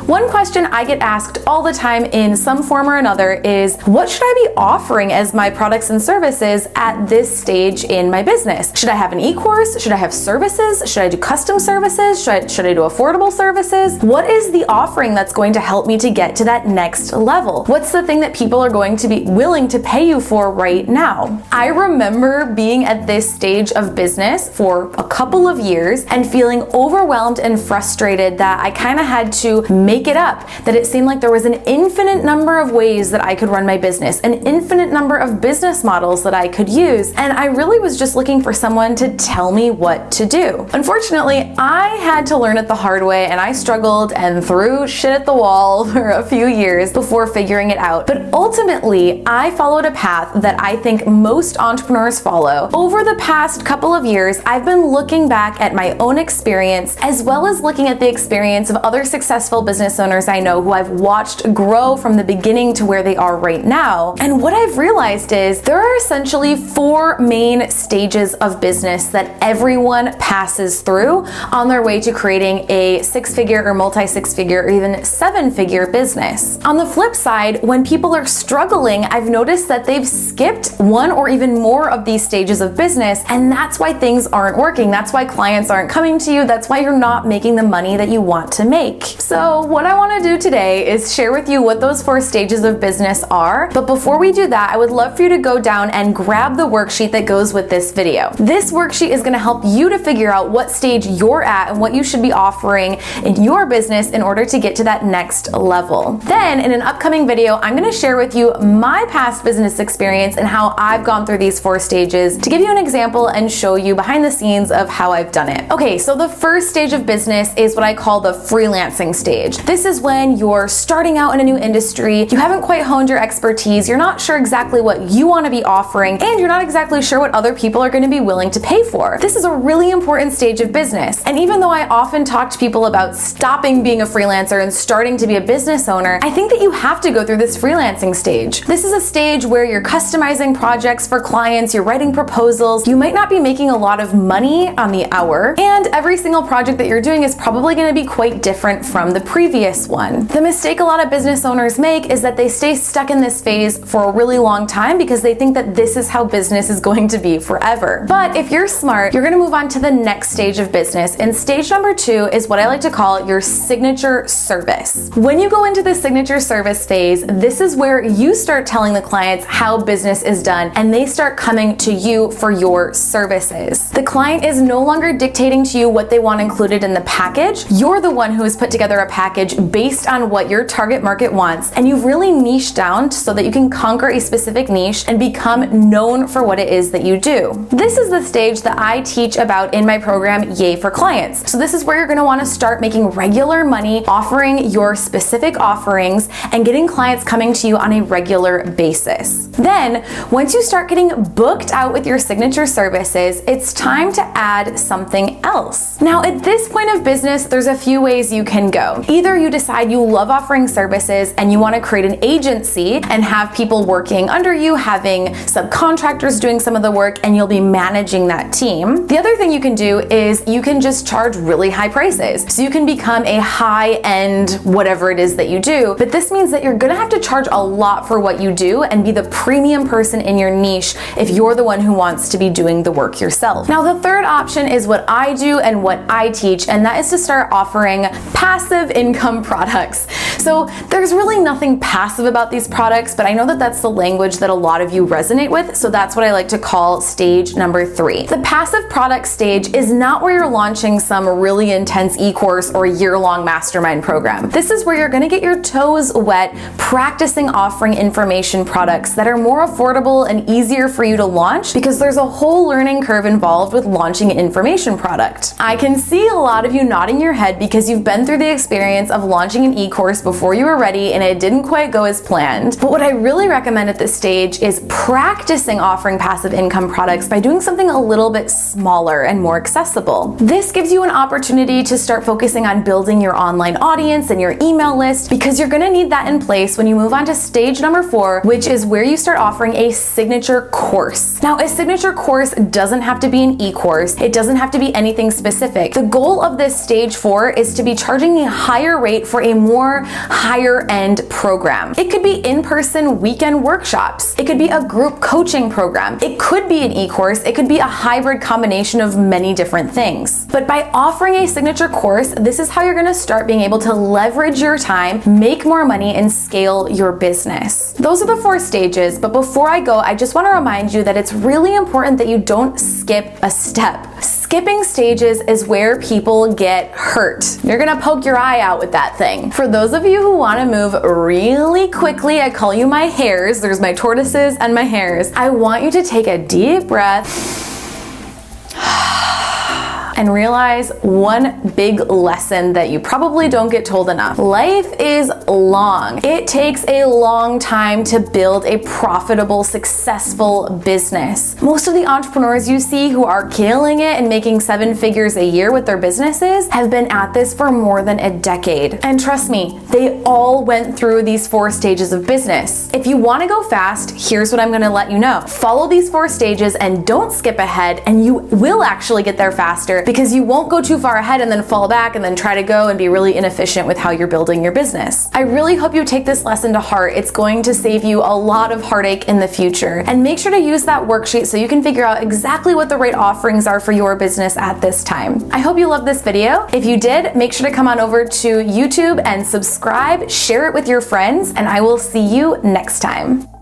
One question I get asked all the time in some form or another is, what should I be offering as my products and services at this stage in my business? Should I have an e-course? Should I have services? Should I do custom services? Should I do affordable services? What is the offering that's going to help me to get to that next level? What's the thing that people are going to be willing to pay you for right now? I remember being at this stage of business for a couple of years and feeling overwhelmed and frustrated that I kind of had to make it up, that it seemed like there was an infinite number of ways that I could run my business, an infinite number of business models that I could use, and I really was just looking for someone to tell me what to do. Unfortunately, I had to learn it the hard way, and I struggled and threw shit at the wall for a few years before figuring it out. But ultimately, I followed a path that I think most entrepreneurs follow. Over the past couple of years, I've been looking back at my own experience, as well as looking at the experience of other successful business owners I know who I've watched grow from the beginning to where they are right now. And what I've realized is there are essentially 4 main stages of business that everyone passes through on their way to creating a 6-figure or multi-6-figure or even 7-figure business. On the flip side, when people are struggling, I've noticed that they've skipped one or even more of these stages of business, and that's why things aren't working. That's why clients aren't coming to you. That's why you're not making the money that you want to make. So what I want to do today is share with you what those 4 stages of business are. But before we do that, I would love for you to go down and grab the worksheet that goes with this video. This worksheet is going to help you to figure out what stage you're at and what you should be offering in your business in order to get to that next level. Then in an upcoming video, I'm going to share with you my past business experience and how I've gone through these 4 stages to give you an example and show you behind the scenes of how I've done it. Okay, so the first stage of business is what I call the freelancing stage. This is when you're starting out in a new industry, you haven't quite honed your expertise, you're not sure exactly what you want to be offering, and you're not exactly sure what other people are going to be willing to pay for. This is a really important stage of business. And even though I often talk to people about stopping being a freelancer and starting to be a business owner, I think that you have to go through this freelancing stage. This is a stage where you're customizing projects for clients, you're writing proposals, you might not be making a lot of money on the hour, and every single project that you're doing is probably going to be quite different from the previous one. The mistake a lot of business owners make is that they stay stuck in this phase for a really long time because they think that this is how business is going to be forever. But if you're smart, you're going to move on to the next stage of business, and stage number 2 is what I like to call your signature service. When you go into the signature service phase, this is where you start telling the clients how business is done, and they start coming to you for your services. The client is no longer dictating to you what they want included in the package. You're the one who has put together a package based on what your target market wants, and you've really niched down so that you can conquer a specific niche and become known for what it is that you do. This is the stage that I teach about in my program, Yay for Clients. So this is where you're going to want to start making regular money, offering your specific offerings, and getting clients coming to you on a regular basis. Then, once you start getting booked out with your signature services, it's time to add something else. Now, at this point of business, there's a few ways you can go. Either you decide you love offering services and you want to create an agency and have people working under you, having subcontractors doing some of the work, and you'll be managing that team. The other thing you can do is you can just charge really high prices. So you can become a high-end whatever it is that you do, but this means that you're gonna have to charge a lot for what you do and be the premium person in your niche if you're the one who wants to be doing the work yourself. Now, the third option is what I do and what I teach, and that is to start offering passive income products. So there's really nothing passive about these products, but I know that that's the language that a lot of you resonate with, so that's what I like to call stage number 3. The passive product stage is not where you're launching some really intense e-course or year-long mastermind program. This is where you're gonna get your toes wet practicing offering information products that are more affordable and easier for you to launch, because there's a whole learning curve involved with launching an information product. I can see a lot of you nodding your head because you've been through the experience of launching an e-course before before you were ready and it didn't quite go as planned. But what I really recommend at this stage is practicing offering passive income products by doing something a little bit smaller and more accessible. This gives you an opportunity to start focusing on building your online audience and your email list, because you're gonna need that in place when you move on to stage number 4, which is where you start offering a signature course. Now, a signature course doesn't have to be an e-course. It doesn't have to be anything specific. The goal of this stage 4 is to be charging a higher rate for a more higher end program. It could be in-person weekend workshops. It could be a group coaching program. It could be an e-course. It could be a hybrid combination of many different things. But by offering a signature course, this is how you're gonna start being able to leverage your time, make more money, and scale your business. Those are the 4 stages, but before I go, I just wanna remind you that it's really important that you don't skip a step. Skipping stages is where people get hurt. You're gonna poke your eye out with that thing. For those of you who wanna move really quickly, I call you my hares. There's my tortoises and my hares. I want you to take a deep breath and realize one big lesson that you probably don't get told enough. Life is long. It takes a long time to build a profitable, successful business. Most of the entrepreneurs you see who are killing it and making 7 figures a year with their businesses have been at this for more than a decade. And trust me, they all went through these 4 stages of business. If you wanna go fast, here's what I'm gonna let you know. Follow these 4 stages and don't skip ahead, and you will actually get there faster, because you won't go too far ahead and then fall back and then try to go and be really inefficient with how you're building your business. I really hope you take this lesson to heart. It's going to save you a lot of heartache in the future. And make sure to use that worksheet so you can figure out exactly what the right offerings are for your business at this time. I hope you loved this video. If you did, make sure to come on over to YouTube and subscribe, share it with your friends, and I will see you next time.